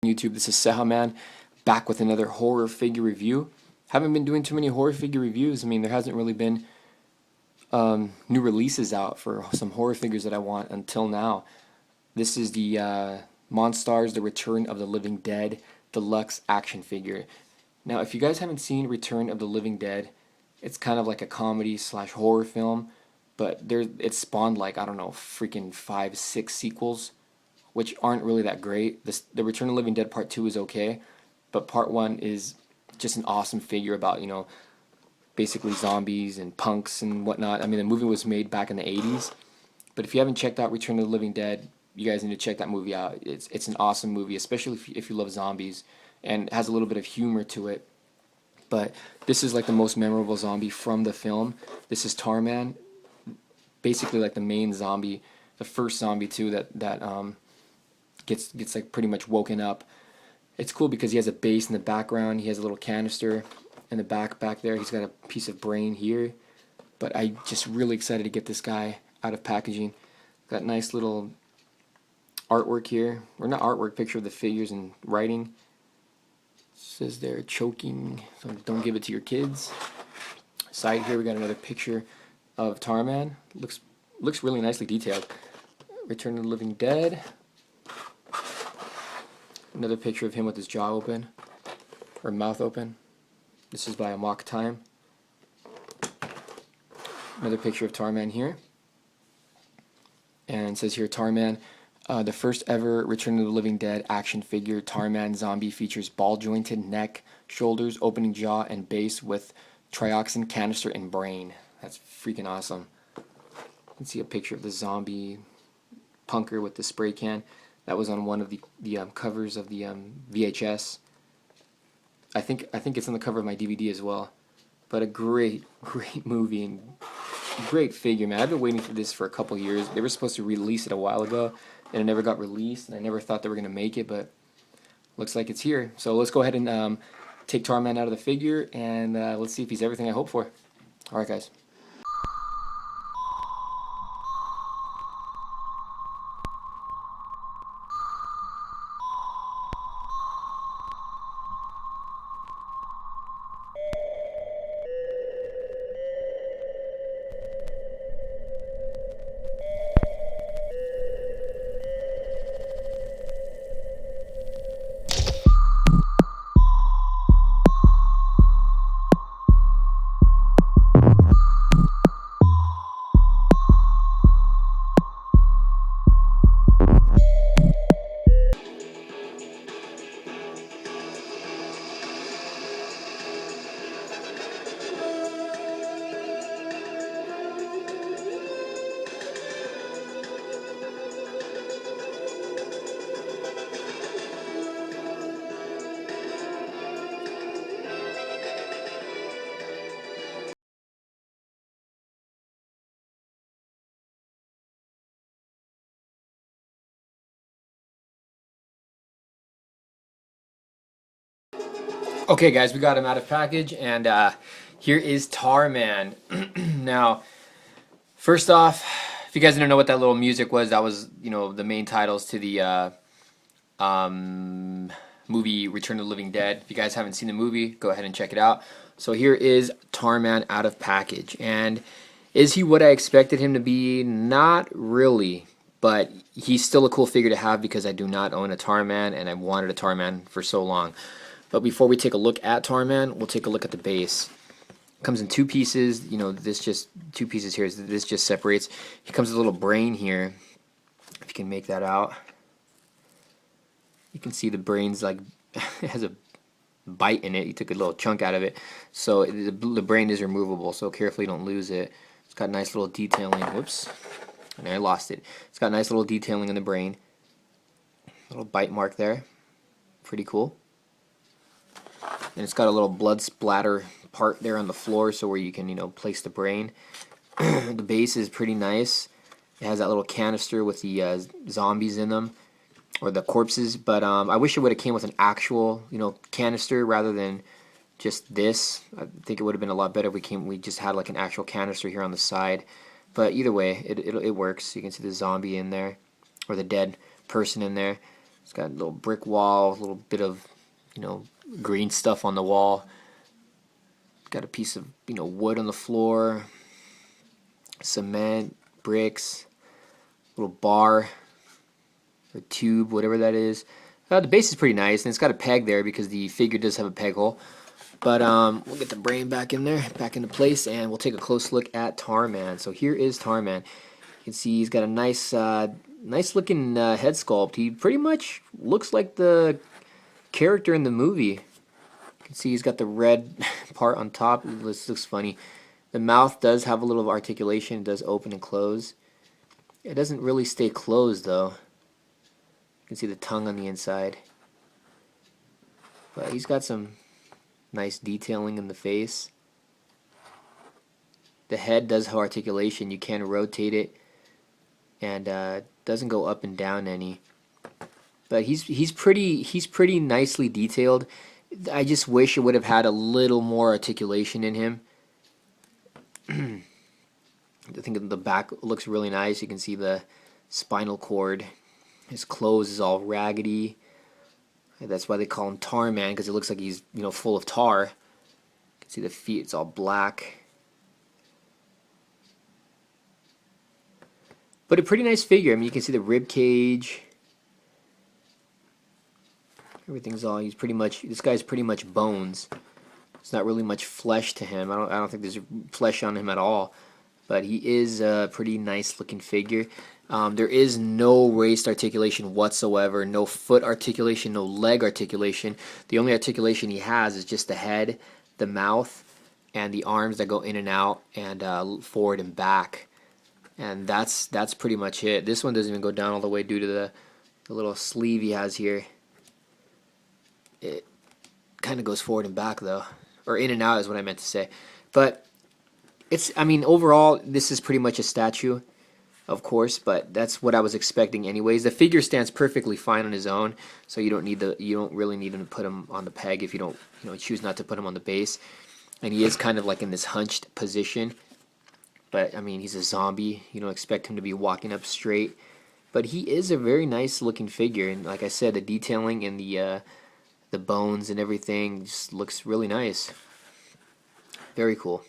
YouTube, this is CEJAMAN back with another horror figure review. Haven't been doing too many horror figure reviews. I mean, there hasn't really been new releases out for some horror figures that I want until now. This is the Monstars, The Return of the Living Dead Deluxe action figure. Now, if you guys haven't seen Return of the Living Dead, it's kind of like a comedy slash horror film, but it's spawned like, I don't know, freaking 5, 6 sequels, which aren't really that great. The Return of the Living Dead Part 2 is okay, but Part 1 is just an awesome figure about, you know, basically zombies and punks and whatnot. I mean, the movie was made back in the 80s, but if you haven't checked out Return of the Living Dead, you guys need to check that movie out. It's an awesome movie, especially if you love zombies, and it has a little bit of humor to it. But this is like the most memorable zombie from the film. This is Tarman, basically like the main zombie, the first zombie too that gets like pretty much woken up. It's cool because he has a base in the background. He has a little canister in the back there. He's got a piece of brain here. But I'm just really excited to get this guy out of packaging. Got nice little artwork here, or not artwork, picture of the figures and writing. It says they're choking, so don't give it to your kids. Side here we got another picture of Tarman. Looks really nicely detailed. Return of the Living Dead. Another picture of him with his jaw open, or mouth open. This is by Amok Time. Another picture of Tarman here. And it says here, Tarman, the first ever Return of the Living Dead action figure Tarman zombie features ball-jointed neck, shoulders, opening jaw, and base with trioxin canister and brain. That's freaking awesome. You can see a picture of the zombie punker with the spray can. That was on one of the covers of the VHS. I think it's on the cover of my DVD as well. But a great movie and great figure, man. I've been waiting for this for a couple years. They were supposed to release it a while ago, and it never got released, and I never thought they were going to make it, but looks like it's here. So let's go ahead and take Tarman out of the figure, and let's see if he's everything I hope for. Alright, guys. Okay, guys, we got him out of package, and here is Tarman. Now, first off, if you guys didn't know what that little music was, that was, you know, the main titles to the movie Return of the Living Dead. If you guys haven't seen the movie, go ahead and check it out. So here is Tarman out of package, and is he what I expected him to be? Not really, but he's still a cool figure to have because I do not own a Tarman, and I've wanted a Tarman for so long. But before we take a look at Tarman, we'll take a look at the base. It comes in 2 pieces. You know, this just 2 pieces here. This just separates. He comes with a little brain here. If you can make that out, you can see the brain's like it has a bite in it. He took a little chunk out of it, so the brain is removable. So carefully, don't lose it. It's got nice little detailing. Whoops, and I lost it. It's got nice little detailing in the brain. Little bite mark there. Pretty cool. And it's got a little blood splatter part there on the floor, so where you can, you know, place the brain. The base is pretty nice. It has that little canister with the zombies in them, or the corpses. But I wish it would have came with an actual, you know, canister rather than just this. I think it would have been a lot better if we just had like an actual canister here on the side. But either way, it works. You can see the zombie in there, or the dead person in there. It's got a little brick wall, a little bit of, green stuff on the wall. Got a piece of, wood on the floor, cement, bricks, little bar or tube, whatever that is. The base is pretty nice, and it's got a peg there because the figure does have a peg hole. But we'll get the brain back in there, back into place, and we'll take a close look at Tarman. So here is Tarman. You can see he's got a nice, nice looking head sculpt. He pretty much looks like the character in the movie. You can see he's got the red part on top. This looks funny. The mouth does have a little articulation. It does open and close. It doesn't really stay closed though. You can see the tongue on the inside. But he's got some nice detailing in the face. The head does have articulation. You can rotate it, and doesn't go up and down any. But he's pretty nicely detailed. I just wish it would have had a little more articulation in him. I think the back looks really nice. You can see the spinal cord. His clothes is all raggedy. That's why they call him Tarman, because it looks like he's full of tar. You can see the feet, it's all black. But a pretty nice figure. I mean, you can see the rib cage. Everything's all, this guy's pretty much bones. There's not really much flesh to him. I don't think there's flesh on him at all. But he is a pretty nice looking figure. There is no waist articulation whatsoever, no foot articulation, no leg articulation. The only articulation he has is just the head, the mouth, and the arms that go in and out, and forward and back. And that's pretty much it. This one doesn't even go down all the way due to the little sleeve he has here. It kind of goes forward and back though, or in and out is what I meant to say. But overall, this is pretty much a statue, of course, but that's what I was expecting anyways. The figure stands perfectly fine on his own, so you don't really need to put him on the peg if you don't choose not to put him on the base. And he is kind of like in this hunched position. But I mean, he's a zombie. You don't expect him to be walking up straight. But he is a very nice looking figure, and like I said, the detailing and the bones and everything just looks really nice. Very cool.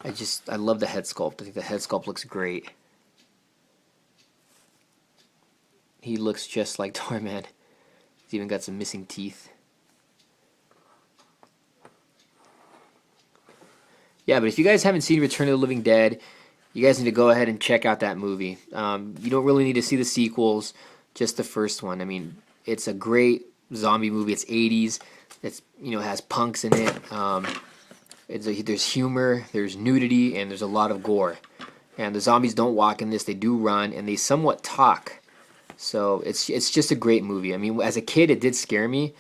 I love the head sculpt. I think the head sculpt looks great. He looks just like Tarman. He's even got some missing teeth. Yeah, but if you guys haven't seen Return of the Living Dead, you guys need to go ahead and check out that movie. You don't really need to see the sequels, just the first one. I mean, it's a great zombie movie. It's 80s. It's has punks in it. There's humor, there's nudity, and there's a lot of gore. And the zombies don't walk in this; they do run, and they somewhat talk. So it's just a great movie. I mean, as a kid, it did scare me,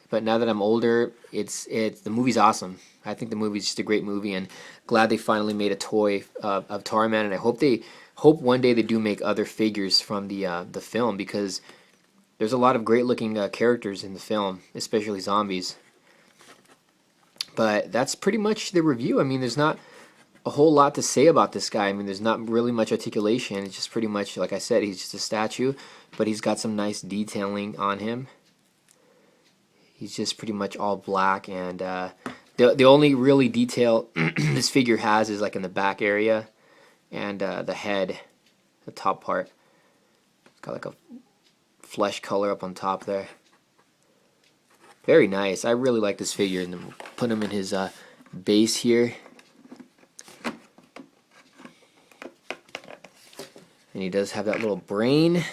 but now that I'm older, the movie's awesome. I think the movie's just a great movie, and glad they finally made a toy of Tarman. And I hope one day they do make other figures from the film, because there's a lot of great looking characters in the film, especially zombies. But that's pretty much the review. I mean, there's not a whole lot to say about this guy. I mean, there's not really much articulation. It's just pretty much, like I said, he's just a statue, but he's got some nice detailing on him. He's just pretty much all black, and the only really detail this figure has is like in the back area and the head, the top part. It's got like a flesh color up on top there. Very nice. I really like this figure, and then we'll put him in his base here. And he does have that little brain.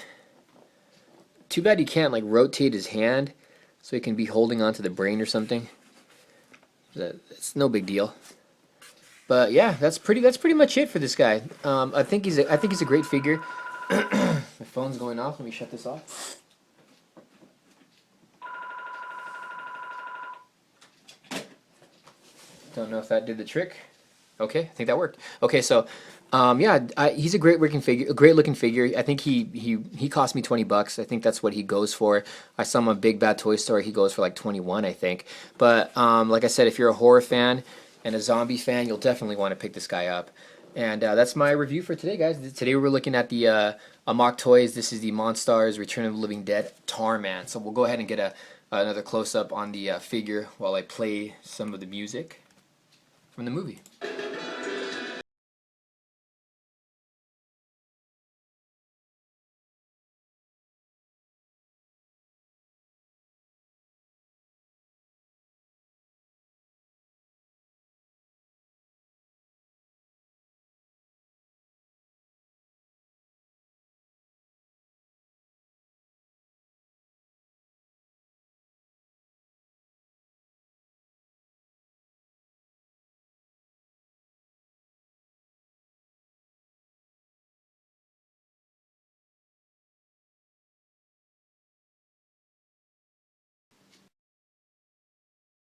Too bad you can't like rotate his hand so he can be holding onto the brain or something. It's no big deal. But yeah, that's pretty much it for this guy. I think he's a great figure. My phone's going off. Let me shut this off. Don't know if that did the trick. Okay, I think that worked. Okay, so yeah, he's a great looking figure. I think he cost me $20. I think that's what he goes for. I saw him at Big Bad Toy Store. He goes for like 21, I think. But like I said, if you're a horror fan and a zombie fan, you'll definitely want to pick this guy up. And that's my review for today, guys. Today we're looking at the Amok Toys. This is the Monstars Return of the Living Dead Tarman. So we'll go ahead and get another close-up on the figure while I play some of the music from the movie.